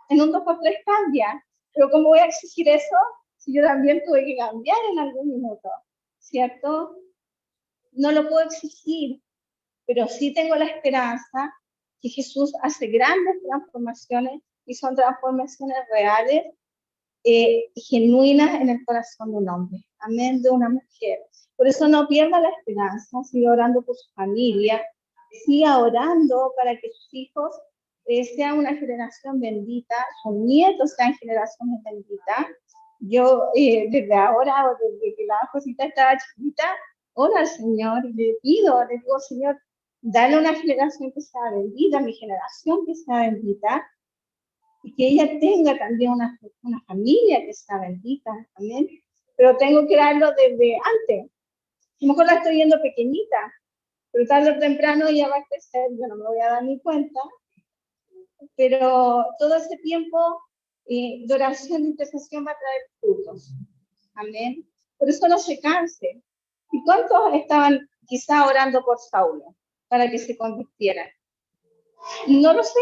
Speaker 1: en un 2x3 cambia, pero ¿cómo voy a exigir eso si yo también tuve que cambiar en algún minuto? ¿Cierto? No lo puedo exigir, pero sí tengo la esperanza que Jesús hace grandes transformaciones y son transformaciones reales y genuinas en el corazón de un hombre. Amén, de una mujer. Por eso no pierda la esperanza, siga orando por su familia, siga orando para que sus hijos sean una generación bendita, sus nietos sean generaciones benditas. Yo desde ahora, o desde que la Josita estaba chiquita, oro al Señor y le digo, Señor, dale una generación que sea bendita, mi generación que sea bendita, y que ella tenga también una familia que sea bendita, amén. Pero tengo que darlo desde antes. A lo mejor la estoy viendo pequeñita, pero tarde o temprano ella va a crecer, yo no me voy a dar ni cuenta, pero todo ese tiempo de oración y intercesión va a traer frutos, amén. Por eso no se canse. ¿Y cuántos estaban quizá orando por Saulo para que se convirtiera? No lo sé,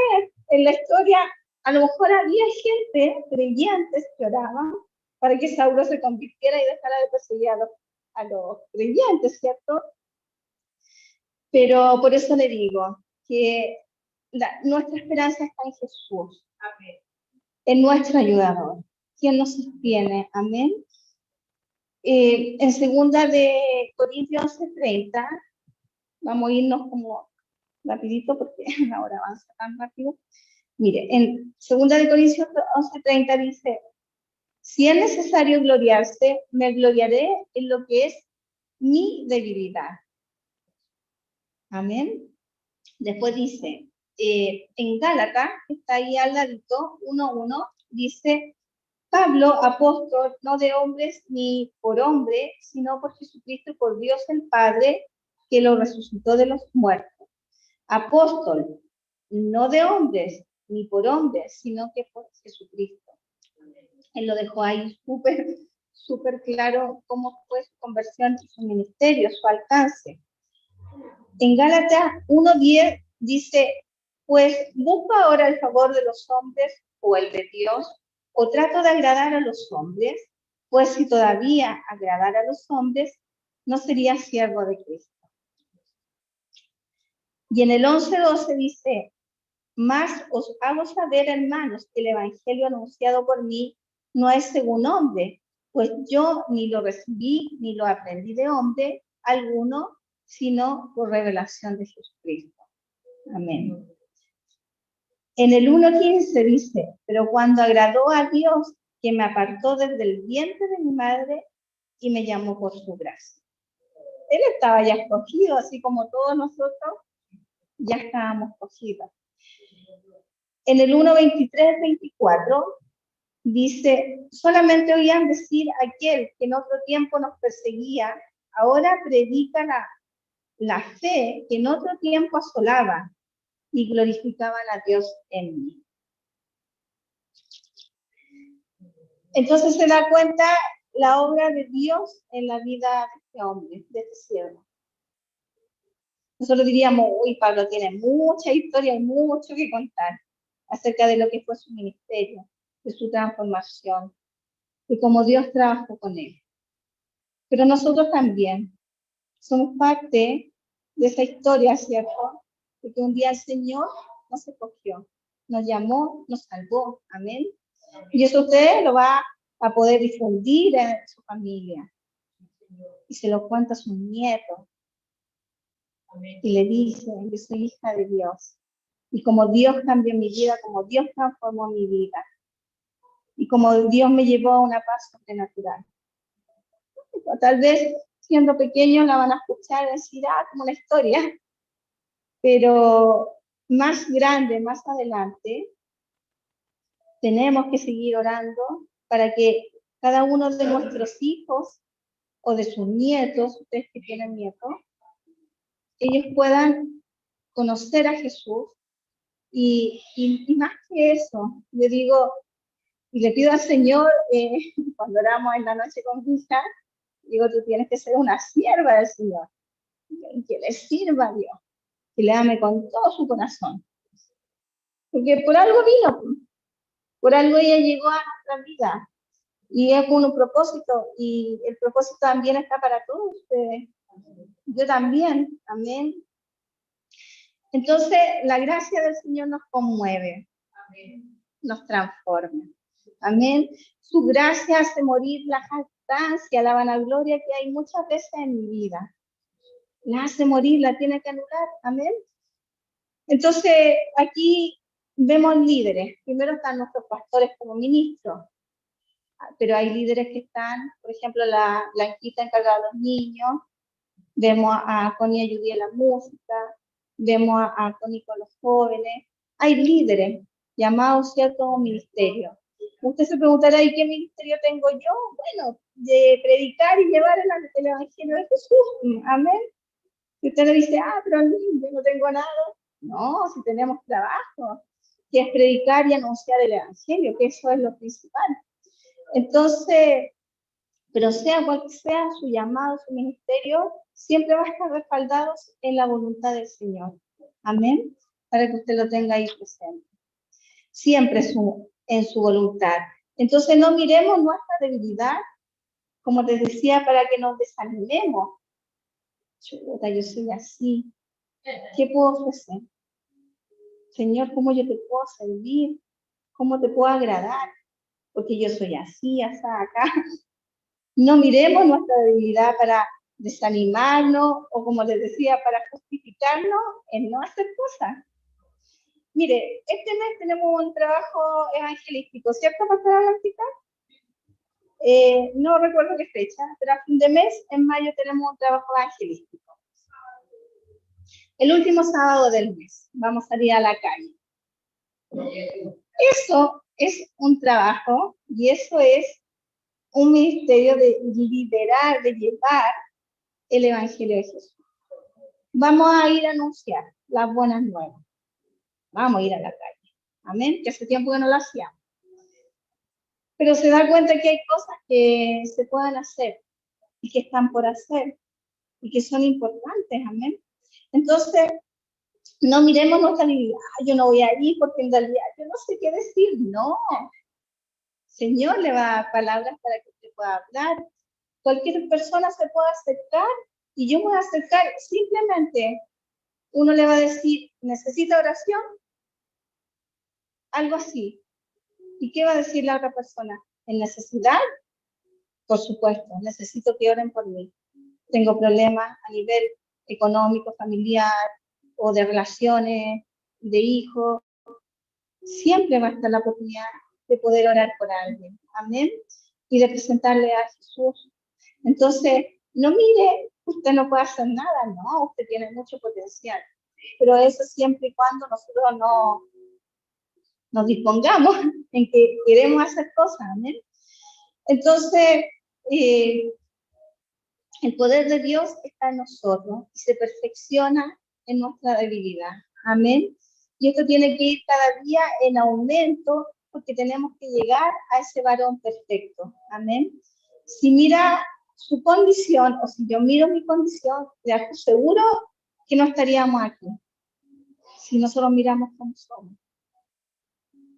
Speaker 1: en la historia a lo mejor había gente, creyentes, que oraban para que Saulo se convirtiera y dejara de perseguir a los creyentes, ¿cierto? Pero por eso le digo que nuestra esperanza está en Jesús, amén, en nuestro ayudador, quien nos sostiene, amén. En 2 Corintios 11:30, vamos a irnos como rapidito porque la hora avanza tan rápido. Mire, en 2 Corintios 11:30 dice, si es necesario gloriarse, me gloriaré en lo que es mi debilidad. Amén. Después dice, en Gálatas, que está ahí al ladito, 1:1, dice, Pablo, apóstol, no de hombres ni por hombre, sino por Jesucristo y por Dios el Padre, que lo resucitó de los muertos. Apóstol, no de hombres ni por hombres, sino que por Jesucristo. Él lo dejó ahí súper claro cómo fue su conversión, su ministerio, su alcance. En Gálatas 1:10 dice, pues busco ahora el favor de los hombres o el de Dios, o trato de agradar a los hombres, pues si todavía agradara a los hombres, no sería siervo de Cristo. Y en el 11:12 dice, mas os hago saber, hermanos, que el evangelio anunciado por mí no es según hombre, pues yo ni lo recibí ni lo aprendí de hombre alguno, sino por revelación de Jesucristo. Amén. En el 1:15 dice, pero cuando agradó a Dios, que me apartó desde el vientre de mi madre y me llamó por su gracia. Él estaba ya escogido, así como todos nosotros ya estábamos escogidos. En el 1:23-24 dice, solamente oían decir aquel que en otro tiempo nos perseguía, ahora predica la fe que en otro tiempo asolaba y glorificaban a Dios en mí. Entonces se da cuenta la obra de Dios en la vida de este hombre, de este siervo. Nosotros diríamos, uy, Pablo tiene mucha historia y mucho que contar acerca de lo que fue su ministerio, de su transformación, y cómo Dios trabajó con él. Pero nosotros también somos parte de esa historia, ¿cierto? De que un día el Señor nos escogió, nos llamó, nos salvó, amén. Y eso usted lo va a poder difundir en su familia. Y se lo cuenta a sus nietos. Y le dice, yo soy hija de Dios. Y como Dios cambió mi vida, como Dios transformó mi vida. Y como Dios me llevó a una paz sobrenatural. O tal vez, siendo pequeños, la van a escuchar y decir, como una historia. Pero más grande, más adelante, tenemos que seguir orando para que cada uno de nuestros hijos o de sus nietos, ustedes que tienen nietos, ellos puedan conocer a Jesús. Y más que eso, yo digo, y le pido al Señor, cuando oramos en la noche con mi hija, digo, tú tienes que ser una sierva del Señor, que le sirva a Dios, que le ame con todo su corazón. Porque por algo vino, por algo ella llegó a nuestra vida. Y es con un propósito, y el propósito también está para todos ustedes. Yo también, amén. Entonces, la gracia del Señor nos conmueve, nos transforma. Amén. Su gracia hace morir la jactancia, la vanagloria que hay muchas veces en mi vida. La hace morir, la tiene que anular. Amén. Entonces, aquí vemos líderes. Primero están nuestros pastores como ministros, pero hay líderes que están, por ejemplo, la Blanquita encargada de los niños, vemos a Connie Ayudí en la música, vemos a Connie con los jóvenes. Hay líderes llamados, ¿cierto?, ministerio. Usted se preguntará, ¿y qué ministerio tengo yo? Bueno, de predicar y llevar el Evangelio de Jesús. Amén. Y usted le dice, pero yo no tengo nada. No, si tenemos trabajo, que es predicar y anunciar el Evangelio, que eso es lo principal. Entonces, pero sea cual sea su llamado, su ministerio, siempre va a estar respaldado en la voluntad del Señor. Amén. Para que usted lo tenga ahí presente. Siempre en su voluntad. Entonces no miremos nuestra debilidad, como les decía, para que nos desanimemos. Chuta, yo soy así. ¿Qué puedo ofrecer? Señor, ¿cómo yo te puedo servir? ¿Cómo te puedo agradar? Porque yo soy así, hasta acá. No miremos nuestra debilidad para desanimarnos o, como les decía, para justificarnos en no hacer cosas. Mire, este mes tenemos un trabajo evangelístico, ¿cierto, pastora Blanquita? No recuerdo qué fecha, pero a fin de mes, en mayo, tenemos un trabajo evangelístico. El último sábado del mes vamos a salir a la calle. Eso es un trabajo y eso es un ministerio de liderar, de llevar el Evangelio de Jesús. Vamos a ir a anunciar las buenas nuevas. Vamos a ir a la calle. Amén. Que hace tiempo que no lo hacíamos. Pero se da cuenta que hay cosas que se pueden hacer y que están por hacer y que son importantes. Amén. Entonces, no miremos nuestra debilidad. Yo no voy a ir porque en realidad yo no sé qué decir. No. Señor le va a dar palabras para que usted pueda hablar. Cualquier persona se puede acercar y yo me voy a acercar. Simplemente uno le va a decir, ¿necesita oración? Algo así. ¿Y qué va a decir la otra persona? ¿En necesidad? Por supuesto, necesito que oren por mí. Tengo problemas a nivel económico, familiar o de relaciones, de hijos. Siempre va a estar la oportunidad de poder orar por alguien. Amén. Y de presentarle a Jesús. Entonces, no mire, usted no puede hacer nada, no, usted tiene mucho potencial. Pero eso siempre y cuando nosotros no nos dispongamos en que queremos hacer cosas. Amén. Entonces, el poder de Dios está en nosotros y se perfecciona en nuestra debilidad. Amén. Y esto tiene que ir cada día en aumento porque tenemos que llegar a ese varón perfecto. Amén. Si mira su condición o si yo miro mi condición, le aseguro que no estaríamos aquí si nosotros miramos cómo somos.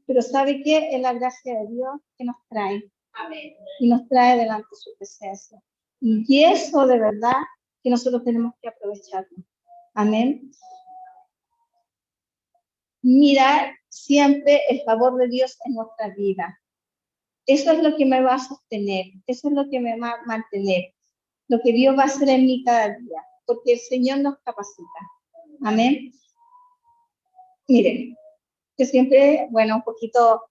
Speaker 1: Pero ¿sabe qué? Es la gracia de Dios que nos trae. Amén. Y nos trae delante de su presencia. Y eso de verdad que nosotros tenemos que aprovecharlo. Amén. Mirar siempre el favor de Dios en nuestra vida. Eso es lo que me va a sostener. Eso es lo que me va a mantener. Lo que Dios va a hacer en mí cada día. Porque el Señor nos capacita. Amén. Miren, yo siempre, bueno, un poquito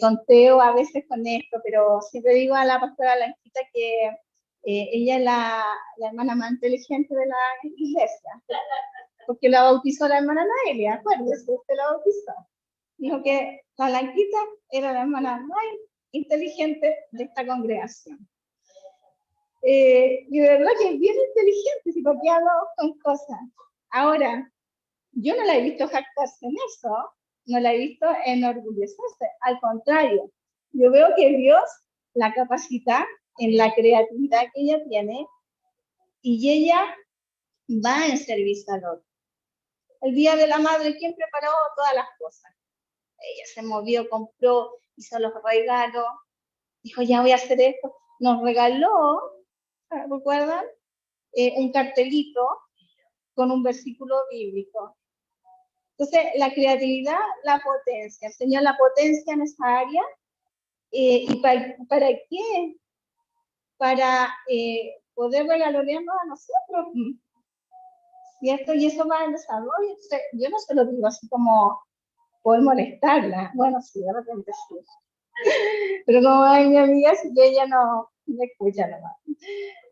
Speaker 1: tonteo a veces con esto, pero siempre digo a la pastora Blanquita que ella es la hermana más inteligente de la iglesia, porque la bautizó la hermana Noelia, acuérdese, usted la bautizó. Dijo que la Blanquita era la hermana más inteligente de esta congregación. Y de verdad que es bien inteligente, si para qué hablamos con cosas. Ahora, yo no la he visto jactarse en eso, no la he visto enorgullecerse, al contrario, yo veo que Dios la capacita en la creatividad que ella tiene y ella va en servicio al otro. El Día de la Madre, ¿quién preparó todas las cosas? Ella se movió, compró, hizo los regalos, dijo, ya voy a hacer esto. Nos regaló, ¿recuerdan? Un cartelito con un versículo bíblico. Entonces, la creatividad la potencia. El Señor la potencia en esa área. ¿Y para qué? Para poder regalonearnos a nosotros. ¿Cierto? Y eso va en desarrollo. Entonces, yo no se lo digo así como por molestarla. Bueno, sí, de repente sí. Pero como hay mi amiga, así que ella no me escucha nomás.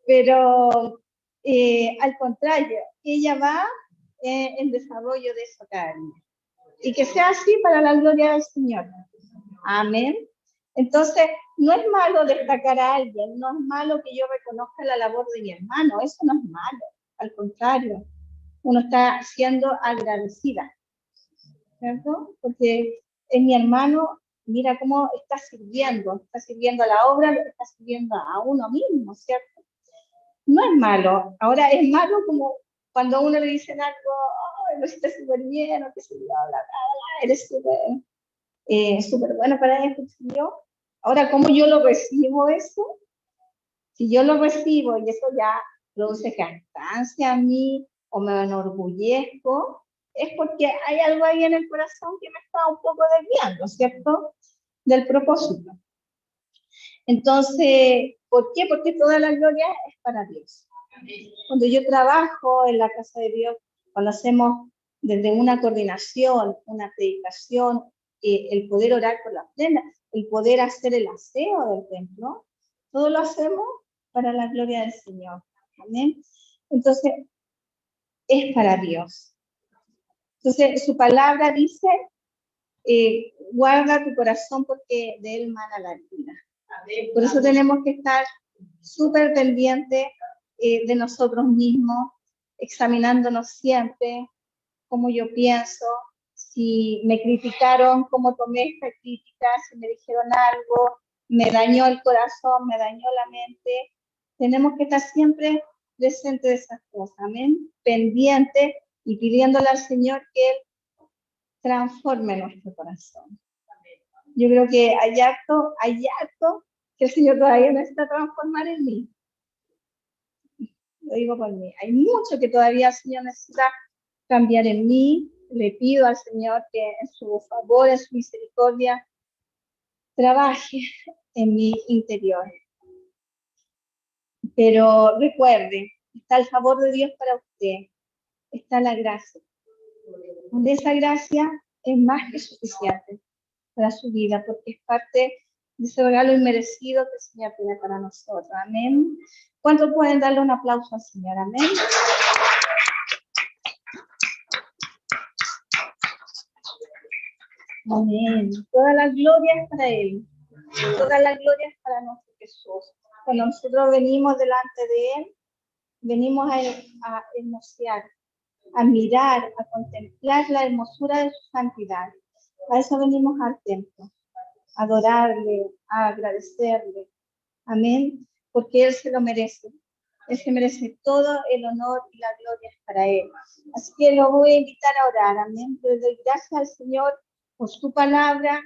Speaker 1: Pero al contrario, ella va en desarrollo de eso cada día. Y que sea así para la gloria del Señor. Amén. Entonces, no es malo destacar a alguien, no es malo que yo reconozca la labor de mi hermano, eso no es malo, al contrario, uno está siendo agradecida, ¿cierto? Porque es mi hermano, mira cómo está sirviendo a la obra, está sirviendo a uno mismo, ¿cierto? No es malo, ahora es malo como cuando a uno le dicen algo, oh, lo hiciste súper bien, o qué sé yo, bla, bla, bla, eres súper bueno para esto, yo. Ahora, ¿cómo yo lo recibo eso? Si yo lo recibo y eso ya produce jactancia a mí o me enorgullezco, es porque hay algo ahí en el corazón que me está un poco desviando, ¿cierto? Del propósito. Entonces, ¿por qué? Porque toda la gloria es para Dios. Cuando yo trabajo en la casa de Dios, cuando hacemos desde una coordinación, una predicación, el poder orar por la ofrenda, el poder hacer el aseo del templo, todo lo hacemos para la gloria del Señor. Amén. Entonces, es para Dios. Entonces, su palabra dice, guarda tu corazón porque de él mana la vida. Por eso tenemos que estar súper pendientes de nosotros mismos, examinándonos siempre, cómo yo pienso, si me criticaron, cómo tomé esta crítica, si me dijeron algo, me dañó el corazón, me dañó la mente. Tenemos que estar siempre presentes de esas cosas, amén, pendientes y pidiéndole al Señor que Él transforme nuestro corazón. Yo creo que hay harto que el Señor todavía necesita transformar en mí. Lo digo por mí. Hay mucho que todavía el Señor necesita cambiar en mí. Le pido al Señor que en su favor, en su misericordia, trabaje en mi interior. Pero recuerde, está el favor de Dios para usted, está la gracia. Donde esa gracia es más que suficiente para su vida, porque es parte de ese regalo inmerecido que el Señor tiene para nosotros. Amén. ¿Cuántos pueden darle un aplauso al Señor? Amén. Amén. Toda la gloria es para Él. Toda la gloria es para nuestro Jesús. Cuando nosotros venimos delante de Él, venimos a hermosear, a mirar, a contemplar la hermosura de su santidad. A eso venimos al templo, a adorarle, a agradecerle. Amén. Porque Él se lo merece. Él se merece todo el honor y la gloria para Él. Así que lo voy a invitar a orar. Amén. Le doy gracias al Señor por su palabra,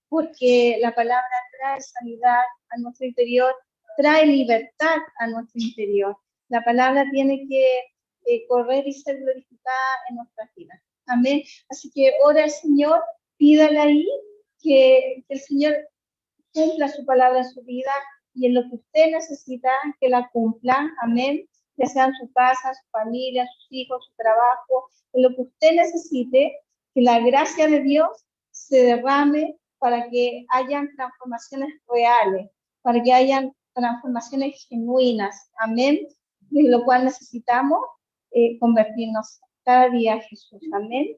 Speaker 1: porque la palabra trae sanidad a nuestro interior, trae libertad a nuestro interior. La palabra tiene que correr y ser glorificada en nuestras vidas. Amén. Así que ora al Señor, pídale ahí que el Señor cumpla su palabra en su vida y en lo que usted necesita, que la cumpla. Amén. Ya sea en su casa, su familia, sus hijos, su trabajo, en lo que usted necesite, que la gracia de Dios se derrame para que hayan transformaciones reales, para que hayan transformaciones genuinas. Amén. De lo cual necesitamos convertirnos cada día a Jesús. Amén.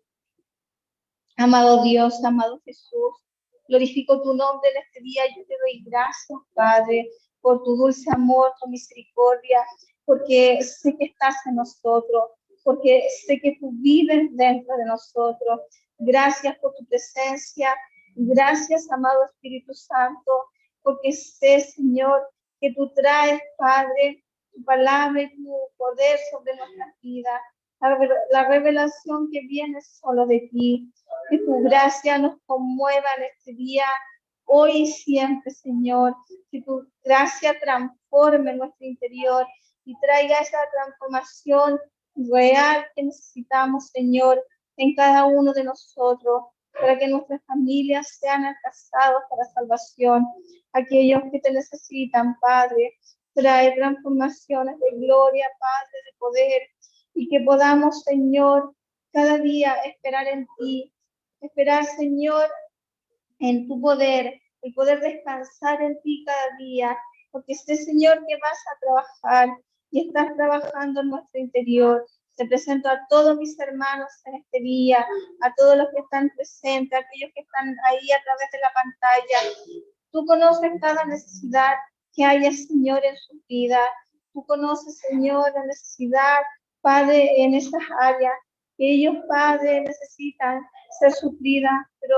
Speaker 1: Amado Dios, amado Jesús, glorifico tu nombre en este día. Yo te doy gracias, Padre, por tu dulce amor, tu misericordia, porque sé que estás en nosotros, porque sé que tú vives dentro de nosotros. Gracias por tu presencia. Gracias, amado Espíritu Santo, porque sé, Señor, que tú traes, Padre, tu palabra y tu poder sobre nuestras vidas. La revelación que viene solo de ti. Que tu gracia nos conmueva en este día, hoy y siempre, Señor. Que tu gracia transforme nuestro interior y traiga esa transformación real que necesitamos, Señor, en cada uno de nosotros, para que nuestras familias sean alcanzados para salvación. Aquellos que te necesitan, Padre, trae transformaciones de gloria, Padre, de poder, y que podamos, Señor, cada día esperar en ti, esperar, Señor, en tu poder, el poder descansar en ti cada día, porque sé, Señor, que vas a trabajar y estás trabajando en nuestro interior. Te presento a todos mis hermanos en este día, a todos los que están presentes, a aquellos que están ahí a través de la pantalla. Tú conoces cada necesidad que haya, Señor, en su vida. Tú conoces, Señor, la necesidad, Padre, en esas áreas que ellos, Padre, necesitan ser suplidas, pero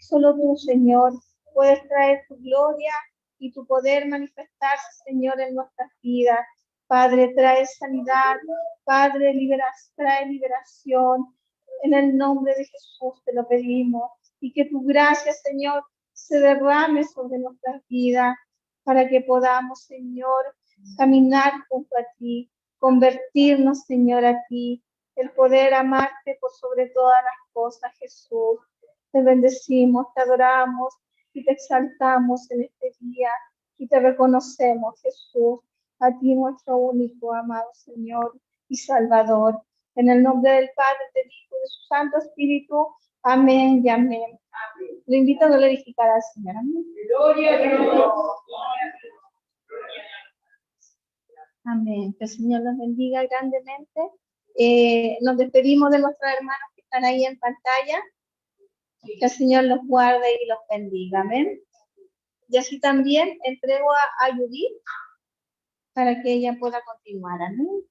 Speaker 1: solo tú, Señor, puedes traer tu gloria y tu poder manifestarse, Señor, en nuestras vidas. Padre, trae sanidad. Padre, trae liberación. En el nombre de Jesús te lo pedimos. Y que tu gracia, Señor, se derrame sobre nuestras vidas para que podamos, Señor, caminar junto a ti, convertirnos, Señor, a ti, el poder amarte por sobre todas las cosas, Jesús. Te bendecimos, te adoramos y te exaltamos en este día y te reconocemos, Jesús, a ti nuestro único amado Señor y Salvador. En el nombre del Padre, del Hijo y de su Santo Espíritu. Amén y amén. Lo invito a glorificar al Señor. Amén. Gloria a Dios. Amén. Que el Señor los bendiga grandemente. Nos despedimos de nuestros hermanos que están ahí en pantalla. Que el Señor los guarde y los bendiga. Amén. Y así también entrego a Judith para que ella pueda continuar. Amén.